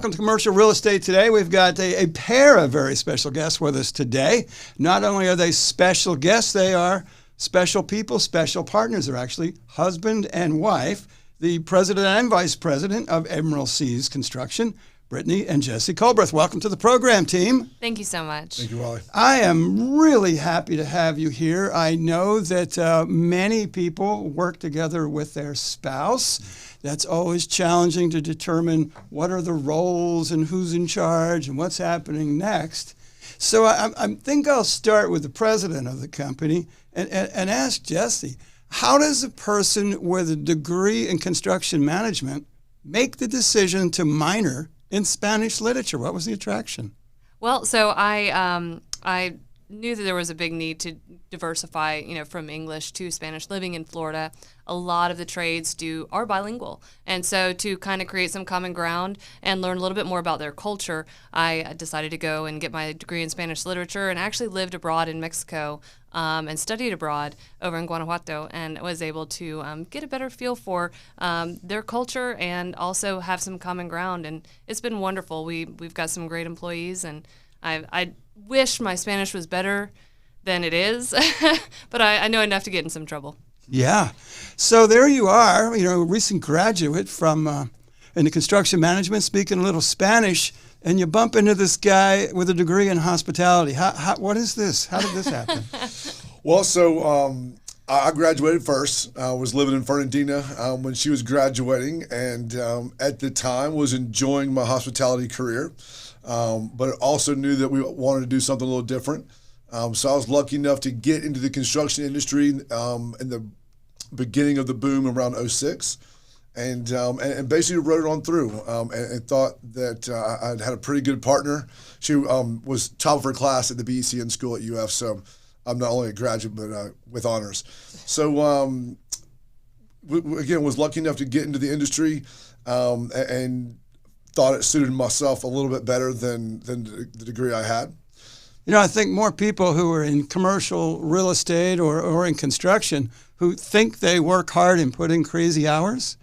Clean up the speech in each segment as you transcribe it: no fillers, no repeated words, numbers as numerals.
welcome to Commercial Real Estate Today. We've got a pair of very special guests with us today. Not only are they special guests, they are special people, special partners. They're actually husband and wife, the president and vice president of Emerald Seas Construction, Brittany and Jesse Culbreth. Welcome to the program, team. Thank you so much. Thank you, Wally. I am really happy to have you here. I know that many people work together with their spouse. That's always challenging to determine what are the roles and who's in charge and what's happening next. So I think I'll start with the president of the company and ask Jesse, how does a person with a degree in construction management make the decision to minor in Spanish literature? What was the attraction? Well, so I knew that there was a big need to diversify, from English to Spanish. Living in Florida, a lot of the trades are bilingual. And so to kind of create some common ground and learn a little bit more about their culture, I decided to go and get my degree in Spanish literature and actually lived abroad in Mexico and studied abroad over in Guanajuato, and was able to get a better feel for their culture and also have some common ground. And it's been wonderful. We've got some great employees, and I wish my Spanish was better than it is, but I know enough to get in some trouble. Yeah. So there you are, a recent graduate from into construction management, speaking a little Spanish, and you bump into this guy with a degree in hospitality. What is this? How did this happen? Well, so I graduated first. I was living in Fernandina when she was graduating, and at the time was enjoying my hospitality career, but also knew that we wanted to do something a little different. So I was lucky enough to get into the construction industry in the beginning of the boom around '06. And basically wrote it on through and thought that I'd had a pretty good partner. She was top of her class at the BECN school at UF, so I'm not only a graduate but with honors. So again, was lucky enough to get into the industry and thought it suited myself a little bit better than the degree I had. I think more people who are in commercial real estate or in construction who think they work hard and put in crazy hours,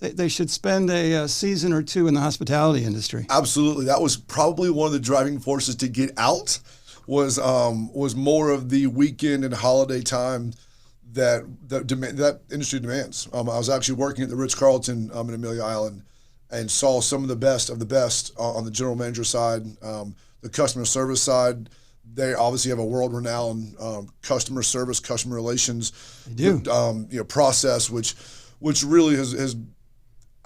they should spend a season or two in the hospitality industry. Absolutely. That was probably one of the driving forces to get out, was more of the weekend and holiday time that industry demands. I was actually working at the Ritz-Carlton in Amelia Island and saw some of the best on the general manager side, the customer service side. They obviously have a world-renowned customer service, customer relations process, which really has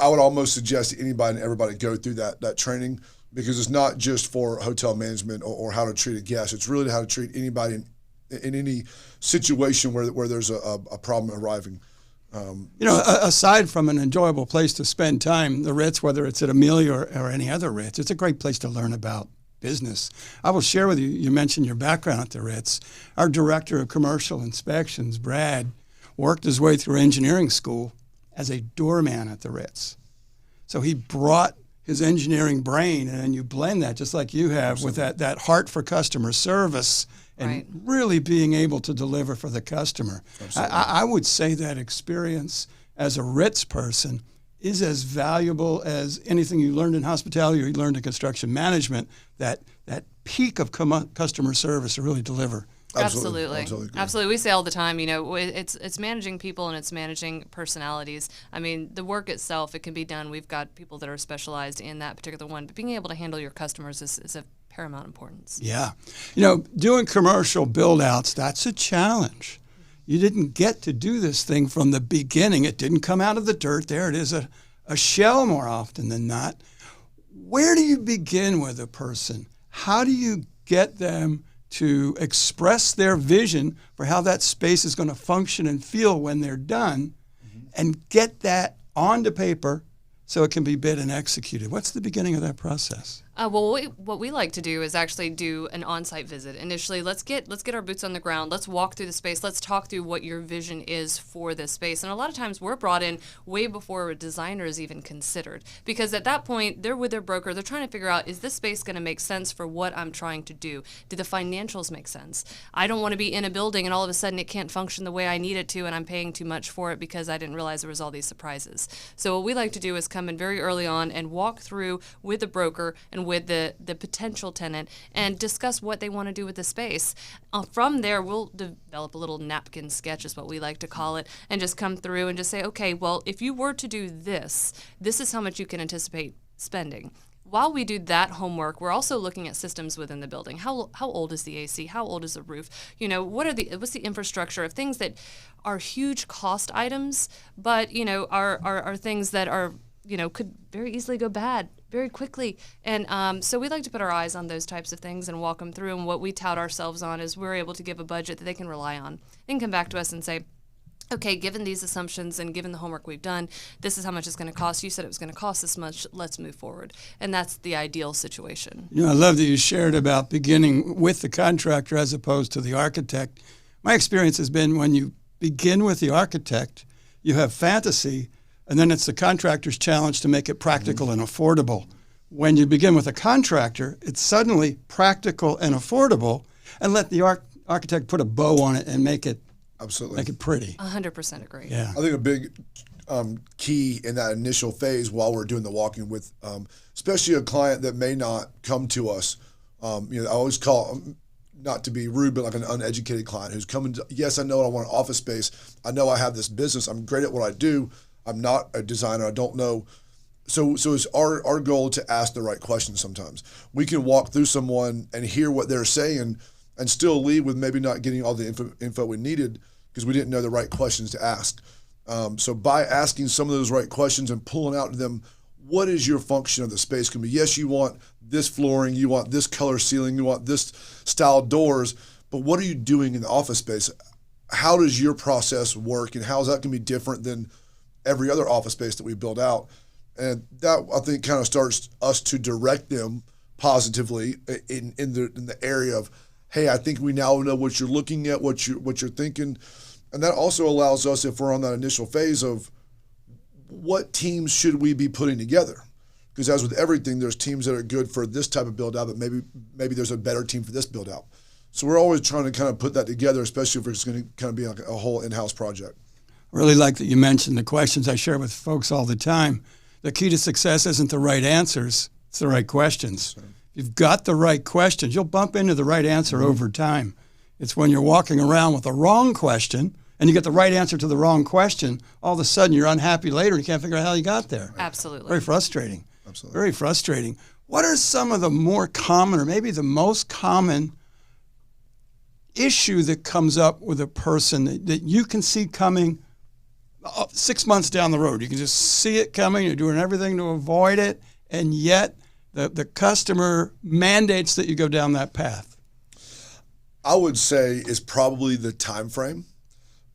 I would almost suggest to anybody and everybody go through that training, because it's not just for hotel management or how to treat a guest. It's really how to treat anybody in any situation where there's a problem arriving. Aside from an enjoyable place to spend time, the Ritz, whether it's at Amelia or any other Ritz, it's a great place to learn about business. I will share with you, you mentioned your background at the Ritz. Our director of commercial inspections, Brad, worked his way through engineering school as a doorman at the Ritz. So he brought his engineering brain, and you blend that, just like you have, with that heart for customer service and really being able to deliver for the customer. I would say that experience as a Ritz person is as valuable as anything you learned in hospitality or you learned in construction management, that peak of customer service to really deliver. Absolutely. We say all the time, it's managing people and it's managing personalities. I mean, the work itself, it can be done. We've got people that are specialized in that particular one, but being able to handle your customers is of paramount importance. Yeah. Doing commercial build-outs, that's a challenge. You didn't get to do this thing from the beginning. It didn't come out of the dirt. There it is, a shell more often than not. Where do you begin with a person? How do you get them to express their vision for how that space is going to function and feel when they're done, and get that onto paper so it can be bid and executed? What's the beginning of that process? Well, what we like to do is actually do an on-site visit. Initially, let's get our boots on the ground. Let's walk through the space. Let's talk through what your vision is for this space. And a lot of times we're brought in way before a designer is even considered, because at that point they're with their broker. They're trying to figure out, is this space going to make sense for what I'm trying to do? Do the financials make sense? I don't want to be in a building and all of a sudden it can't function the way I need it to, and I'm paying too much for it because I didn't realize there was all these surprises. So what we like to do is come in very early on and walk through with the broker and with the potential tenant and discuss what they want to do with the space. From there, we'll develop a little napkin sketch, is what we like to call it, and just come through and just say, okay, well, if you were to do this, this is how much you can anticipate spending. While we do that homework, we're also looking at systems within the building. How old is the AC? How old is the roof? What's the infrastructure of things that are huge cost items, but are things that are could very easily go bad very quickly. And so we like to put our eyes on those types of things and walk them through. And what we tout ourselves on is we're able to give a budget that they can rely on. They can come back to us and say, okay, given these assumptions and given the homework we've done, this is how much it's going to cost. You said it was going to cost this much. Let's move forward. And that's the ideal situation. I love that you shared about beginning with the contractor as opposed to the architect. My experience has been when you begin with the architect, you have fantasy, and then it's the contractor's challenge to make it practical and affordable. When you begin with a contractor, it's suddenly practical and affordable, and let the architect put a bow on it and make it pretty. 100% agree. Yeah. I think a big key in that initial phase while we're doing the walking with, especially a client that may not come to us, I always call not to be rude, but like an uneducated client who's coming to, yes, I know I want an office space. I know I have this business. I'm great at what I do. I'm not a designer. I don't know. So it's our goal to ask the right questions sometimes. We can walk through someone and hear what they're saying and still leave with maybe not getting all the info we needed because we didn't know the right questions to ask. So by asking some of those right questions and pulling out to them, what is your function of the space? Can be, yes, you want this flooring, you want this color ceiling, you want this style doors, but what are you doing in the office space? How does your process work, and how is that going to be different than every other office space that we build out? And that, I think, kind of starts us to direct them positively in the area of, hey, I think we now know what you're looking at, what you're thinking. And that also allows us, if we're on that initial phase of what teams should we be putting together? Because as with everything, there's teams that are good for this type of build out, but maybe there's a better team for this build out. So we're always trying to kind of put that together, especially if it's going to kind of be like a whole in-house project. I really like that you mentioned the questions I share with folks all the time. The key to success isn't the right answers, it's the right questions. If you've got the right questions, you'll bump into the right answer over time. It's when you're walking around with the wrong question and you get the right answer to the wrong question, all of a sudden you're unhappy later and you can't figure out how you got there. Absolutely. Very frustrating. Absolutely. Very frustrating. What are some of the more common, or maybe the most common issue that comes up with a person that you can see coming 6 months down the road? You can just see it coming. You're doing everything to avoid it, and yet the customer mandates that you go down that path. I would say is probably the time frame.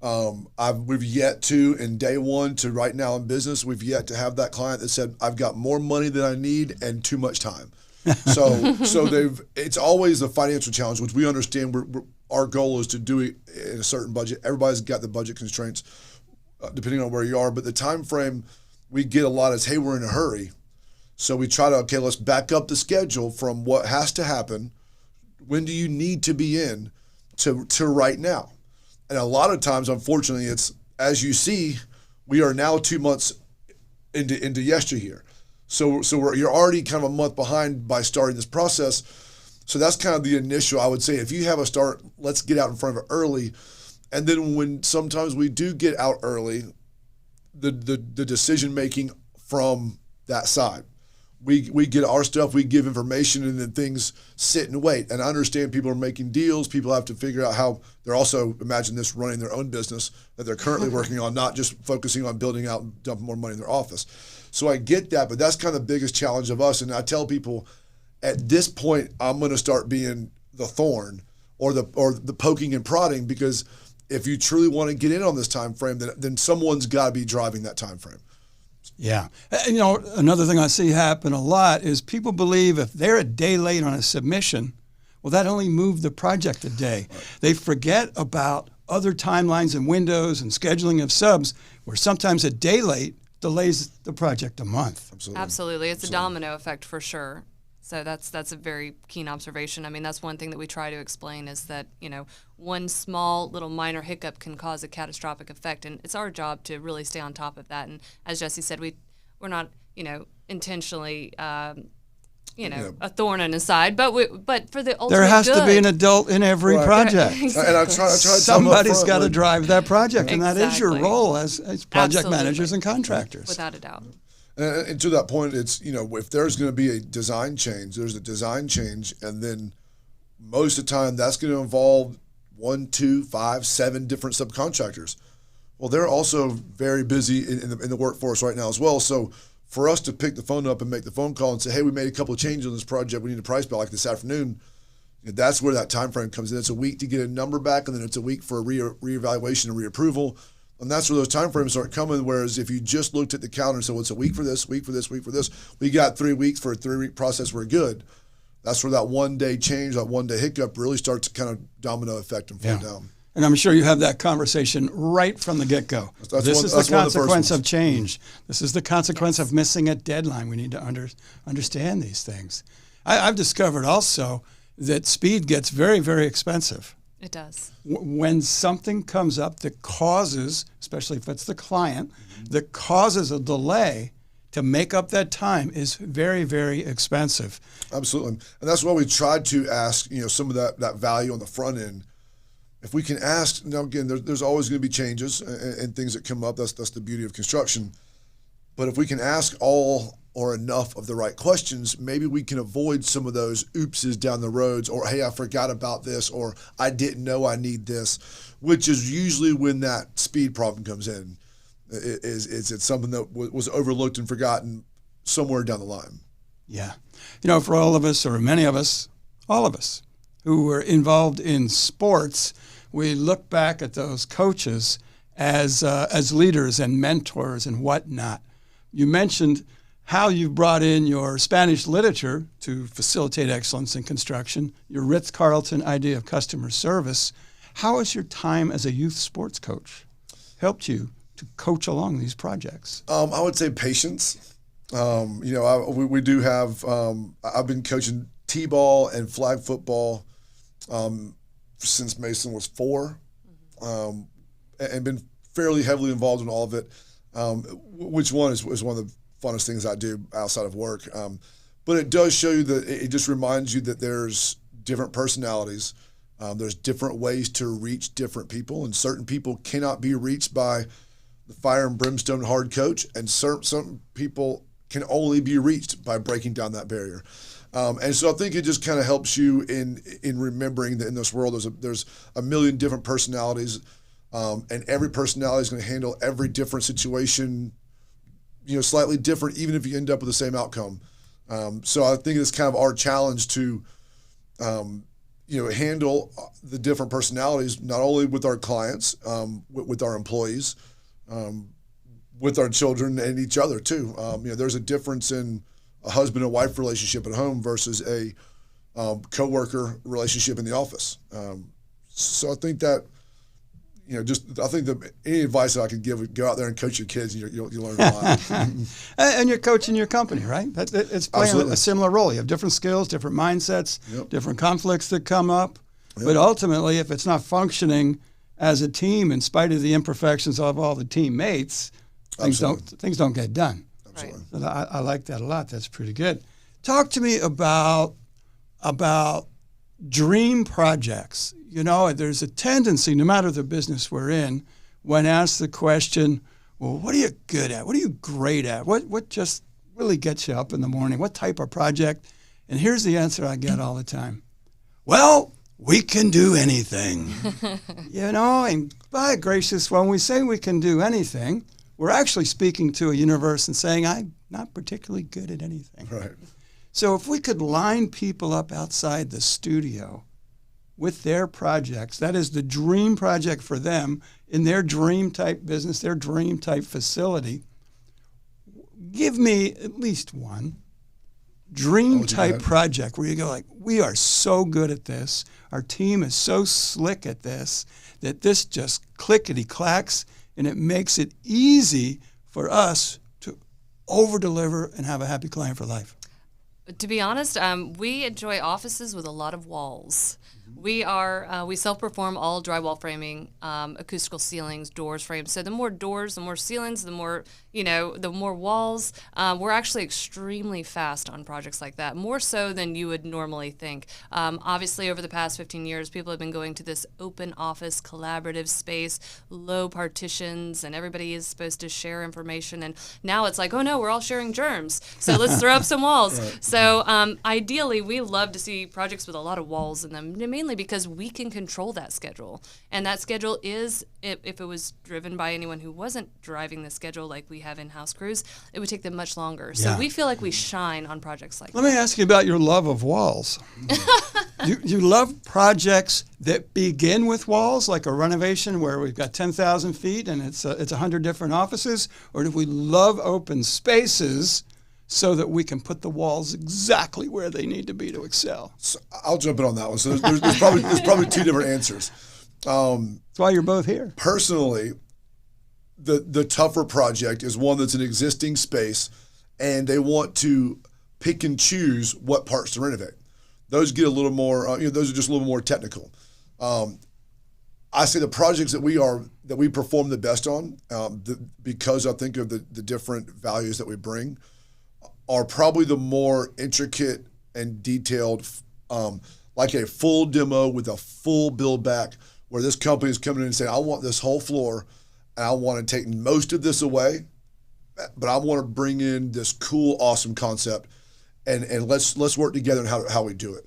We've yet to, in day one to right now in business, we've yet to have that client that said, I've got more money than I need and too much time. So it's always a financial challenge, which we understand. Our goal is to do it in a certain budget. Everybody's got the budget constraints depending on where you are, but the time frame we get a lot is, hey, we're in a hurry. So we try to, let's back up the schedule from what has to happen. When do you need to be in to right now? And a lot of times, unfortunately, it's, as you see, we are now 2 months into yesteryear. So you're already kind of a month behind by starting this process. So that's kind of the initial, I would say, if you have a start, let's get out in front of it early. And then when sometimes we do get out early, the decision making from that side. We get our stuff, we give information, and then things sit and wait. And I understand people are making deals. People have to figure out how they're also, imagine this, running their own business that they're currently working on, not just focusing on building out and dumping more money in their office. So I get that, but that's kind of the biggest challenge of us. And I tell people, at this point, I'm going to start being the thorn or the poking and prodding, because if you truly want to get in on this time frame, then someone's got to be driving that time frame. Yeah. Another thing I see happen a lot is people believe if they're a day late on a submission, well, that only moved the project a day. Right. They forget about other timelines and windows and scheduling of subs where sometimes a day late delays the project a month. Absolutely. It's a domino effect for sure. So that's a very keen observation. I mean, that's one thing that we try to explain is that, one small little minor hiccup can cause a catastrophic effect. And it's our job to really stay on top of that. And as Jesse said, we're not, intentionally, a thorn in his side, but for the ultimate there has good. to be an adult in every project. Exactly. And I try Somebody's got to drive that project, and that is your Exactly. role as project Absolutely. managers and contractors. Without a doubt. And to that point, it's, if there's going to be a design change, there's a design change, and then most of the time that's going to involve 1, 2, 5, 7 different subcontractors. Well, they're also very busy in the workforce right now as well. So for us to pick the phone up and make the phone call and say, hey, we made a couple of changes on this project, we need a price back like this afternoon, that's where that time frame comes in. It's a week to get a number back, and then it's a week for a reevaluation and reapproval. And that's where those time frames start coming. Whereas if you just looked at the calendar and said, well, it's a week for this, week for this, week for this, we got 3 weeks for a 3-week process, we're good. That's where that one-day change, that one-day hiccup really starts to kind of domino effect and fall down. And I'm sure you have that conversation right from the get-go. This is the consequence of change. This is the consequence of missing a deadline. We need to understand these things. I've discovered also that speed gets very, very expensive. It does. When something comes up that causes, especially if it's the client, that causes a delay, to make up that time is very, very expensive. Absolutely. And that's why we tried to ask, some of that value on the front end. If we can ask, now again, there's always going to be changes and things that come up. That's the beauty of construction. But if we can ask all or enough of the right questions, maybe we can avoid some of those oopses down the roads, or hey, I forgot about this, or I didn't know I need this, which is usually when that speed problem comes in. It's something that was overlooked and forgotten somewhere down the line. Yeah. For all of us, or many of us, all of us who were involved in sports, we look back at those coaches as leaders and mentors and whatnot. You mentioned how you've brought in your Spanish literature to facilitate excellence in construction, your Ritz-Carlton idea of customer service. How has your time as a youth sports coach helped you to coach along these projects? I would say patience. We do have, I've been coaching T-ball and flag football since Mason was 4, and been fairly heavily involved in all of it, which one is one of the funnest things I do outside of work. But it does show you that it just reminds you that there's different personalities. There's different ways to reach different people, and certain people cannot be reached by the fire and brimstone hard coach, and some people can only be reached by breaking down that barrier. And so I think it just kind of helps you in remembering that in this world there's a million different personalities, and every personality is going to handle every different situation slightly different, even if you end up with the same outcome. So I think it's kind of our challenge to, handle the different personalities, not only with our clients, with our employees, with our children and each other too. There's a difference in a husband and wife relationship at home versus a coworker relationship in the office. So I think that, I think that any advice that I could give, go out there and coach your kids, and you'll learn a lot. And you're coaching your company, right? It's playing Absolutely. a similar role. You have different skills, different mindsets, Yep. different conflicts that come up. Yep. But ultimately, if it's not functioning as a team, in spite of the imperfections of all the teammates, things don't get done. Absolutely. Right. So I like that a lot. That's pretty good. Talk to me about dream projects. There's a tendency, no matter the business we're in, when asked the question, well, what are you good at? What are you great at? What just really gets you up in the morning? What type of project? And here's the answer I get all the time. Well, we can do anything. And by gracious, when we say we can do anything, we're actually speaking to a universe and saying, I'm not particularly good at anything. Right. So if we could line people up outside the studio with their projects, that is the dream project for them in their dream type business, their dream type facility, give me at least one dream type project where you go like, we are so good at this. Our team is so slick at this that this just clickety clacks, and it makes it easy for us to over deliver and have a happy client for life. To be honest, we enjoy offices with a lot of walls. We self-perform all drywall framing, acoustical ceilings, doors, frames. So the more doors, the more ceilings, the more walls. We're actually extremely fast on projects like that, more so than you would normally think. Obviously, over the past 15 years, people have been going to this open office, collaborative space, low partitions, and everybody is supposed to share information. And now it's like, oh no, we're all sharing germs. So let's throw up some walls. Right. So ideally, we love to see projects with a lot of walls in them, mainly because we can control that schedule. And that schedule is, if it was driven by anyone who wasn't driving the schedule like we have in-house crews, it would take them much longer. So we feel like we shine on projects like that. Let me ask you about your love of walls. You love projects that begin with walls, like a renovation where we've got 10,000 feet and it's 100 different offices, or do we love open spaces so that we can put the walls exactly where they need to be to excel? So I'll jump in on that one. So there's probably two different answers. That's why you're both here. Personally, the tougher project is one that's an existing space, and they want to pick and choose what parts to renovate. Those get a little more. Those are just a little more technical. I say the projects that we perform the best on, because I think of the different values that we bring, are probably the more intricate and detailed, like a full demo with a full build back, where this company is coming in and saying, I want this whole floor, and I want to take most of this away, but I want to bring in this cool, awesome concept, and let's work together on how we do it.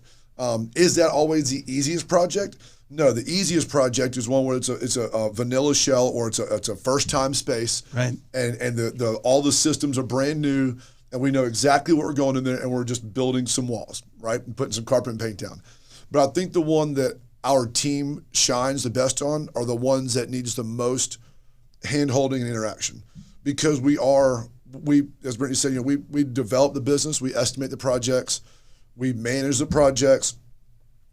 Is that always the easiest project? No, the easiest project is one where it's a vanilla shell, or it's a first time space, right? And all the systems are brand new, and we know exactly what we're going in there, and we're just building some walls, right, and putting some carpet and paint down. But I think the one that our team shines the best on are the ones that needs the most hand-holding and interaction, because we, as Brittany said, we develop the business, we estimate the projects, we manage the projects.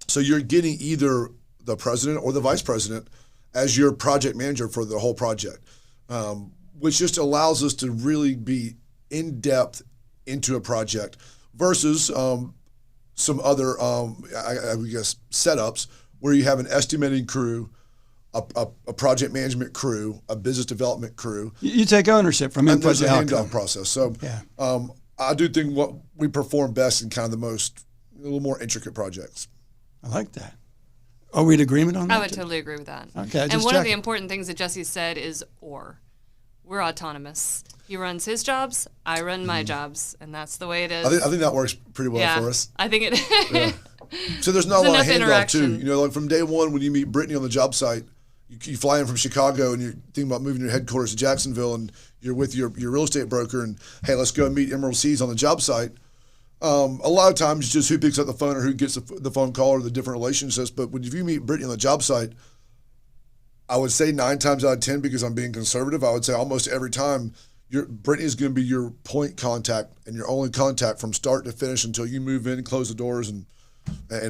So you're getting either the president or the vice president as your project manager for the whole project, which just allows us to really be in depth into a project versus some other, I guess, setups where you have an estimating crew, a project management crew, a business development crew. You take ownership from input to outcome. And there's a handoff process. So I do think what we perform best in kind of a little more intricate projects. I like that. Are we in agreement on that? I would totally agree with that. Okay, and one of the important things that Jesse said is we're autonomous. He runs his jobs, I run my jobs, and that's the way it is. I think that works pretty well for us. I think it. So there's not a lot of handoff too. Like from day one when you meet Brittany on the job site, you fly in from Chicago and you're thinking about moving your headquarters to Jacksonville, and you're with your real estate broker, and hey, let's go and meet Emerald Seas on the job site. A lot of times it's just who picks up the phone or who gets the phone call or the different relationships. But if you meet Brittany on the job site, I would say 9 times out of 10, because I'm being conservative, I would say almost every time Brittany is going to be your point contact and your only contact from start to finish until you move in, close the doors, and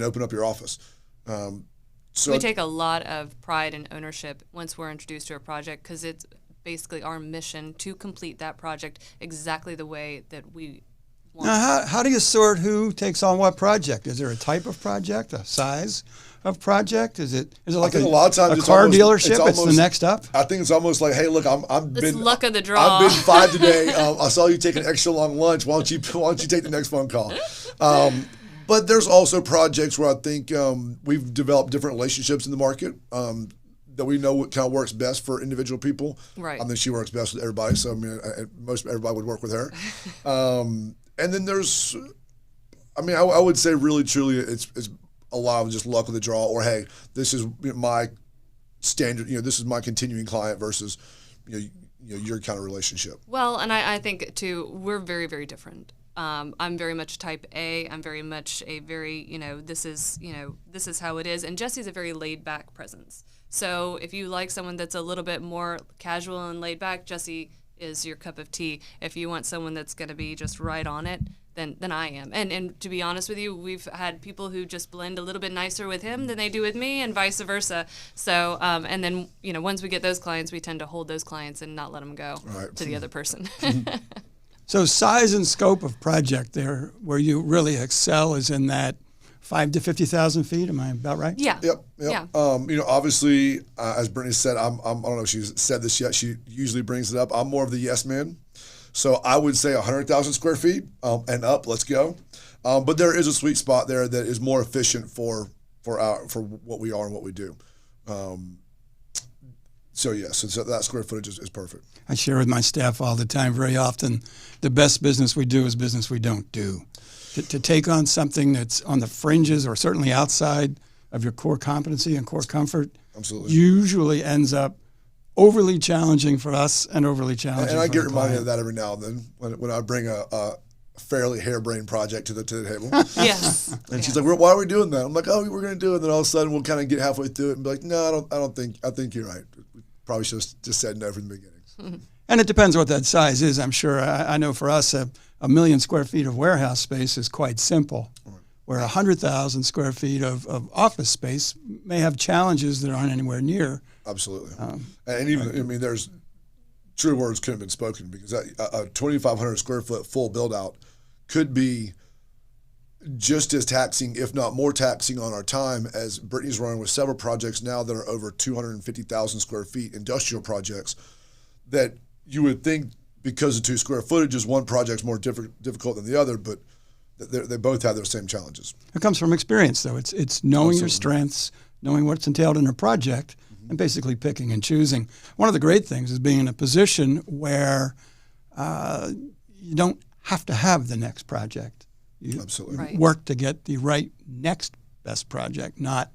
open up your office. So we take a lot of pride and ownership once we're introduced to a project, because it's basically our mission to complete that project exactly the way that we want. Now, how do you sort who takes on what project? Is there a type of project, a size of project? Is it like a lot of times a car dealership? It's the next up. I think it's almost like, hey, look, It's luck of the draw. I've been 5 today. I saw you take an extra long lunch. Why don't you take the next phone call? But there's also projects where I think we've developed different relationships in the market that we know what kind of works best for individual people. Right. I think she works best with everybody, so I mean, most everybody would work with her. And then there's, I would say really truly it's a lot of just luck of the draw, or hey, this is my standard, this is my continuing client versus your kind of relationship. Well, and I think too, we're very, very different. I'm very much type A. I'm very much a very, this is how it is. And Jesse's a very laid back presence. So if you like someone that's a little bit more casual and laid back, Jesse is your cup of tea. If you want someone that's going to be just right on it, then I am. And to be honest with you, we've had people who just blend a little bit nicer with him than they do with me, and vice versa. So, and then, once we get those clients, we tend to hold those clients and not let them go to the other person. So size and scope of project there, where you really excel, is in that 5 to 50,000 feet. Am I about right? Yeah. Yep. Yeah. Obviously, as Brittany said, I don't know if she's said this yet. She usually brings it up. I'm more of the yes man. So I would say 100,000 square feet and up. Let's go. But there is a sweet spot there that is more efficient for what we are and what we do. So yes, so that square footage is perfect. I share with my staff all the time, very often, the best business we do is business we don't do. To take on something that's on the fringes or certainly outside of your core competency and core comfort, absolutely, usually ends up overly challenging for us and overly challenging and I for get the reminded client. of that every now and then when I bring a fairly harebrained project to the table. Yes. And she's like, "Why are we doing that?" I'm like, "Oh, we're going to do it." And then all of a sudden we'll kind of get halfway through it and be like, "No, I think you're right. We probably should have just said no from the beginning." And it depends what that size is. I'm sure. I know for us, a 1,000,000 square feet of warehouse space is quite simple, where 100,000 square feet of office space may have challenges that aren't anywhere near. Absolutely. And even, there's true words couldn't have been spoken, because a 2,500 square foot full build out could be just as taxing, if not more taxing, on our time, as Brittany's running with several projects now that are over 250,000 square feet, industrial projects, that you would think because of 2 square footages, one project's more difficult than the other, but they both have their same challenges. It comes from experience, though. It's knowing your strengths, knowing what's entailed in a project, and basically picking and choosing. One of the great things is being in a position where you don't have to have the next project. You Absolutely. Right. work to get the right next best project, not,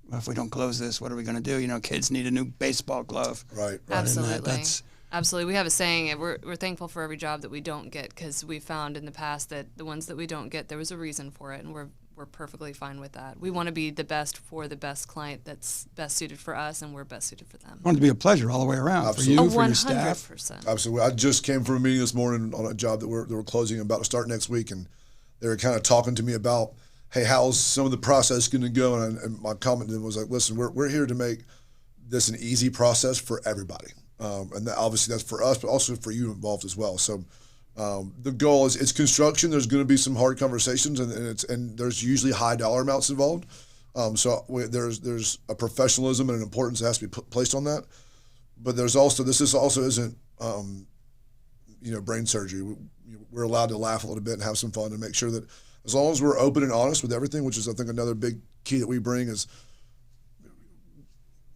well, if we don't close this, what are we going to do? Kids need a new baseball glove. Right. Absolutely. Absolutely. We have a saying, we're thankful for every job that we don't get, because we found in the past that the ones that we don't get, there was a reason for it, and we're perfectly fine with that. We want to be the best for the best client that's best suited for us, and we're best suited for them. I want it to be a pleasure all the way around. Absolutely. For you, for your staff. 100%. Absolutely. I just came from a meeting this morning on a job that we're closing and about to start next week, and they were kind of talking to me about, hey, how's some of the process going to go? And my comment to them was like, listen, we're here to make this an easy process for everybody. And obviously that's for us, but also for you involved as well. So the goal is, it's construction. There's going to be some hard conversations, and there's usually high dollar amounts involved. There's a professionalism and an importance that has to be placed on that. But this also isn't brain surgery. We're allowed to laugh a little bit and have some fun, and make sure that as long as we're open and honest with everything, which is, I think, another big key that we bring, is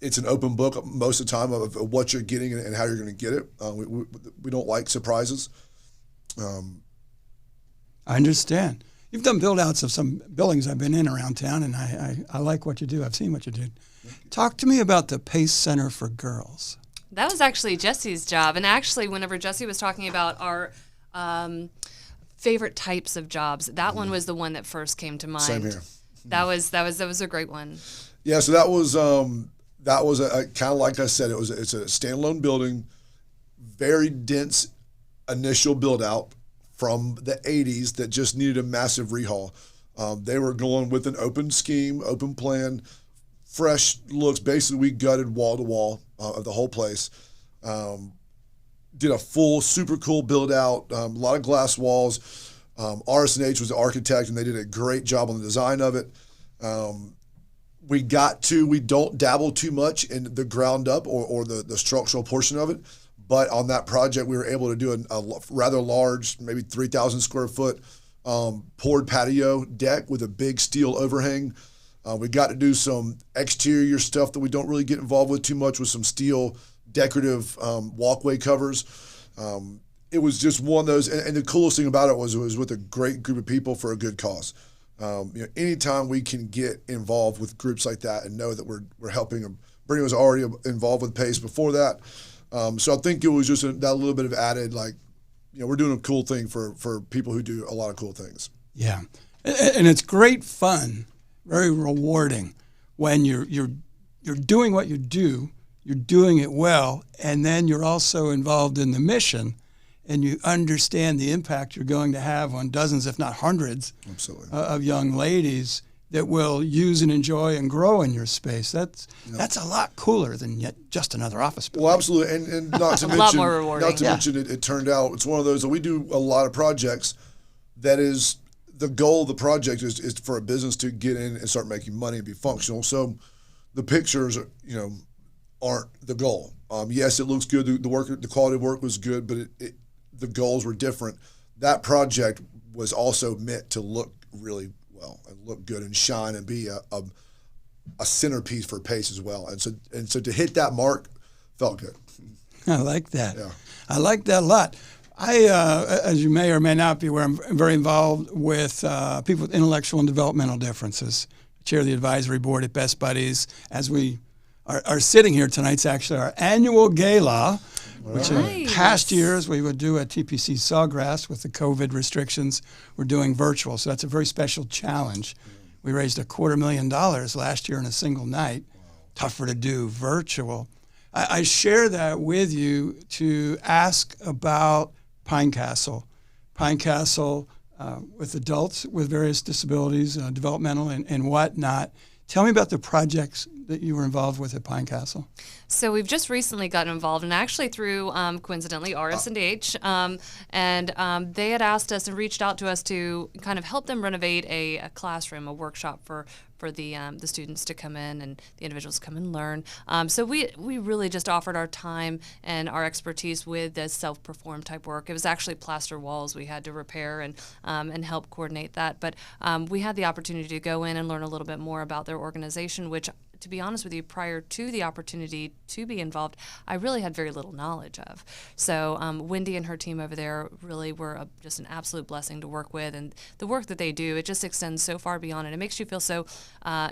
it's an open book most of the time of what you're getting and how you're going to get it. We don't like surprises. I understand. You've done build-outs of some buildings I've been in around town, and I like what you do. I've seen what you did. Talk to me about the PACE Center for Girls. That was actually Jesse's job. And actually, whenever Jesse was talking about our favorite types of jobs, that one was the one that first came to mind. Same here. That was a great one. Yeah, so that was a kind of, like I said, it's a standalone building, very dense initial build out from the 80s that just needed a massive rehaul. They were going with an open scheme, open plan, fresh looks. Basically, we gutted wall to wall of the whole place. Did a full, super cool build out, a lot of glass walls. RS&H was the architect, and they did a great job on the design of it. We don't dabble too much in the ground up or the structural portion of it. But on that project, we were able to do a rather large, maybe 3,000 square foot poured patio deck with a big steel overhang. We got to do some exterior stuff that we don't really get involved with too much, with some steel decorative walkway covers. It was just one of those, and the coolest thing about it was with a great group of people for a good cause. Anytime we can get involved with groups like that and know that we're helping them. Brittany was already involved with PACE before that. So I think it was just that little bit of added, we're doing a cool thing for people who do a lot of cool things. Yeah, and it's great fun, very rewarding when you're doing what you do. you're doing it well, and then you're also involved in the mission, and you understand the impact you're going to have on dozens, if not hundreds, Absolutely. Of young ladies that will use and enjoy and grow in your space. That's a lot cooler than yet just another office building. Well, absolutely, and not to A mention, lot more rewarding. not to mention, it turned out it's one of those that we do a lot of projects. That is the goal of the project is for a business to get in and start making money and be functional. So the pictures, aren't the goal. Yes, it looks good. The quality of work was good, but the goals were different. That project was also meant to look really well and look good and shine and be a centerpiece for Pace as well. And so to hit that mark felt good. I like that. Yeah. I like that a lot. As you may or may not be aware, I'm very involved with people with intellectual and developmental differences. I chair the advisory board at Best Buddies. As we are sitting here tonight, it's actually our annual gala, which in past years we would do at TPC Sawgrass with the COVID restrictions. We're doing virtual, so that's a very special challenge. We raised $250,000 last year in a single night. Tougher to do virtual. I share that with you to ask about Pine Castle. Pine Castle with adults with various disabilities, developmental and whatnot. Tell me about the projects that you were involved with at Pine Castle. So we've just recently gotten involved, and actually through, coincidentally, RS&DH, and they had asked us and reached out to us to kind of help them renovate a classroom, a workshop for the students to come in and the individuals to come and learn. So we really just offered our time and our expertise with this self-perform type work. It was actually plaster walls we had to repair and help coordinate that. But we had the opportunity to go in and learn a little bit more about their organization, which, to be honest with you, prior to the opportunity to be involved, I really had very little knowledge of. So Wendy and her team over there really were just an absolute blessing to work with, and the work that they do, it just extends so far beyond, and it makes you feel so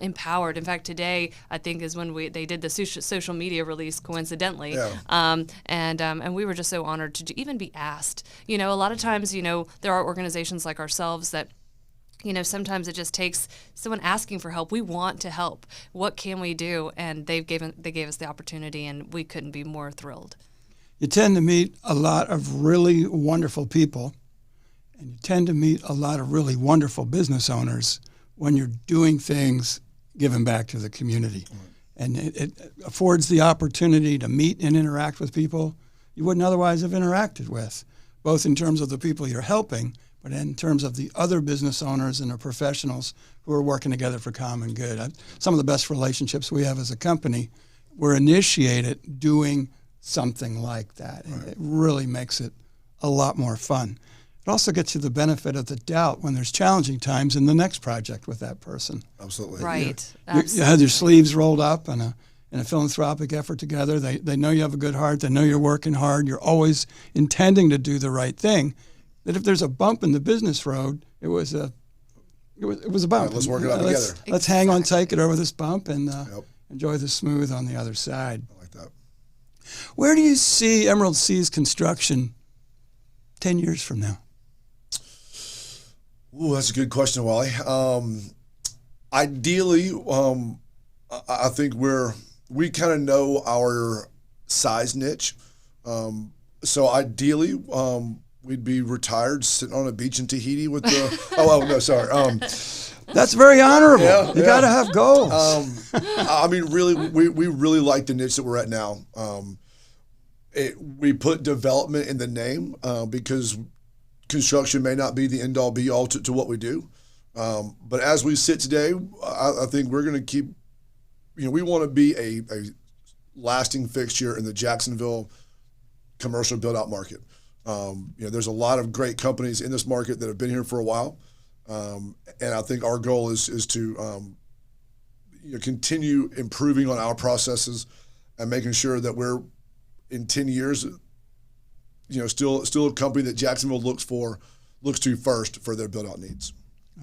empowered. In fact, today I think is when they did the social media release, coincidentally, and we were just so honored to even be asked. A lot of times, there are organizations like ourselves that, sometimes it just takes someone asking for help. We want to help. What can we do? And they gave us the opportunity, and we couldn't be more thrilled. You tend to meet a lot of really wonderful people, and you tend to meet a lot of really wonderful business owners when you're doing things giving back to the community. Right. And it affords the opportunity to meet and interact with people you wouldn't otherwise have interacted with, both in terms of the people you're helping, but in terms of the other business owners and the professionals who are working together for common good. Some of the best relationships we have as a company were initiated doing something like that. Right. And it really makes it a lot more fun. It also gets you the benefit of the doubt when there's challenging times in the next project with that person. Absolutely. Right. You had your sleeves rolled up in a philanthropic effort together. They know you have a good heart. They know you're working hard. You're always intending to do the right thing. That if there's a bump in the business road, it was a bump. Right, let's work it out together. Let's hang on tight, get over this bump, and enjoy the smooth on the other side. I like that. Where do you see Emerald Sea's construction 10 years from now? Ooh, that's a good question, Wally. Ideally, I think we kind of know our size niche. So ideally, we'd be retired sitting on a beach in Tahiti with the. No, sorry. That's very honorable. You got to have goals. I mean, really, we really like the niche that we're at now. We put development in the name because construction may not be the end-all, be-all to what we do. But as we sit today, I think we're going to keep. We want to be a lasting fixture in the Jacksonville commercial build-out market. There's a lot of great companies in this market that have been here for a while, and I think our goal is to continue improving on our processes and making sure that we're in 10 years, still a company that Jacksonville looks to first for their build-out needs.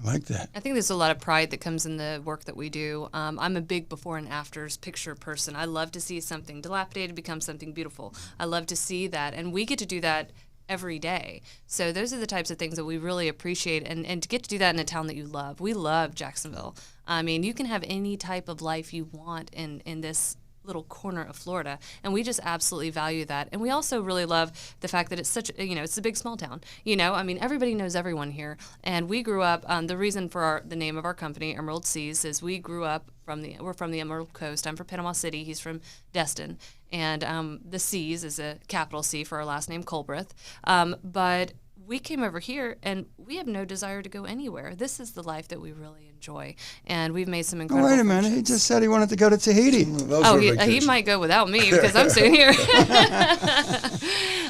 I like that. I think there's a lot of pride that comes in the work that we do. I'm a big before and afters picture person. I love to see something dilapidated become something beautiful. I love to see that, and we get to do that every day. So those are the types of things that we really appreciate, and to get to do that in a town that you love. We love Jacksonville. I mean, you can have any type of life you want in this little corner of Florida, and we just absolutely value that. And we also really love the fact that it's such, it's a big small town. I mean, everybody knows everyone here, and we grew up. The reason for the name of our company, Emerald Seas, is we grew up we're from the Emerald Coast. I'm from Panama City. He's from Destin, and the Seas is a capital C for our last name, Culbreth. But we came over here, and we have no desire to go anywhere. This is the life that we really enjoy, and we've made some incredible. Wait a minute! He just said he wanted to go to Tahiti. He might go without me because I'm sitting here.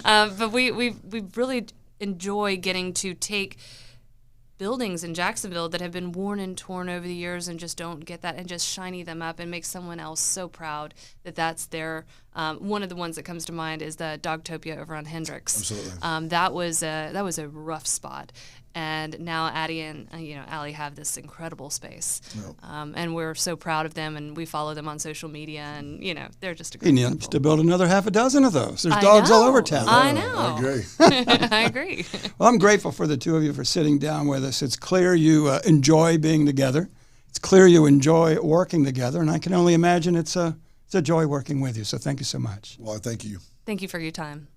But we really enjoy getting to take buildings in Jacksonville that have been worn and torn over the years and just don't get that, and just shiny them up and make someone else so proud that that's their. One of the ones that comes to mind is the Dogtopia over on Hendricks. Absolutely. That was a rough spot, and now Addie and Allie have this incredible space, and we're so proud of them, and we follow them on social media, and they're just a great He couple. needs to build another half a dozen of those. There's dogs all over town. I know. I agree. I agree. Well, I'm grateful for the two of you for sitting down with us. It's clear you enjoy being together. It's clear you enjoy working together, and I can only imagine it's a joy working with you. So thank you so much. Well, thank you. Thank you for your time.